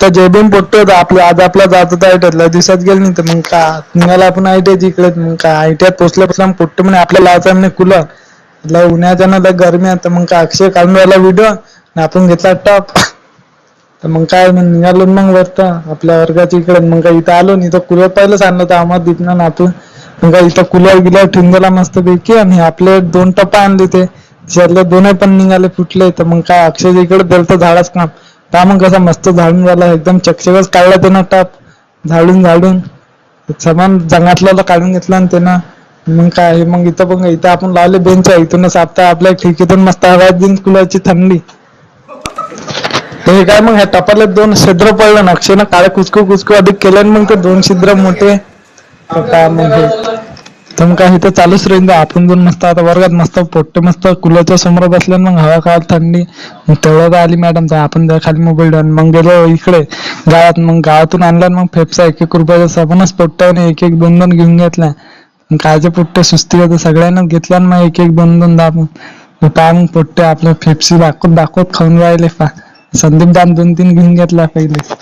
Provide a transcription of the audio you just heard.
तर जे पण पोट्टे होतं आपलं आज आपला जात होता आयटीआयला दिवसात गेलं नाही तर मग का निघाला आपण आयटीआयच्या इकडे मग काय आयटीआयत पोचल्यापासून पोट्टे म्हणे आपल्या लावायचा म्हणे कूलर उन्हाच्या ना गरमी आता मग काय अक्षय काढून राहिला व्हिडिओ आपण घेतला टॉप तर मग काय मग निघालो मग वरता आपल्या वर्गाच्या इकडे मग काय इथं आलो इथं कूलर पहिलंच आणलं होतं आम्हाला दिसणार ना आपण मग काय इथं कूलर गिलर ठेवून दिला मस्त पैकी आणि आपले 2 टप्पा आणले ते त्यातले 2 पण निघाले फुटले तर मग काय अक्षय इकडे दिलं झाडाच काम का मग कसा मस्त झाडून झाला एकदम चकचकच काढला त्यानं टाप झाडून सामान जंगातला काढून घेतला आणि त्यानं मग काय मग इथं आपण लावले बेंच आहे इथूनच आता आपल्या खिडकीतून मस्त हवा दिन कूलरची थंडी हे काय मग ह्या टपाला 2 छिद्र पडलं ना अक्षयनं काळे कुचकू अधिक केलं मग ते 2 छिद्र मोठे काय मग तर मग काय इथं चालूच राहील आपण दोन मस्त आता वर्गात मस्त पोट्टे मस्त कूलरच्या समोर बसले मग हवा खात थंडी तेवढं आली मॅडम तर आपण त्या खाली मोबाईल ठेवून मग गेलो इकडे गावात मग गावातून आणला मग फेफसा 1-1 रुपयाचा साबणच पोट्ट्याने 1-1 2-2 घेऊन घेतला कायचे पोट्टे सुस्ती होते सगळ्यांना घेतल्या मग 1-1 2-2 दाबून काय मग पोट्टे आपल्या फेफसी दाखवत खाऊन राहिले संदीप दान 2-3 घेऊन घेतला पहिले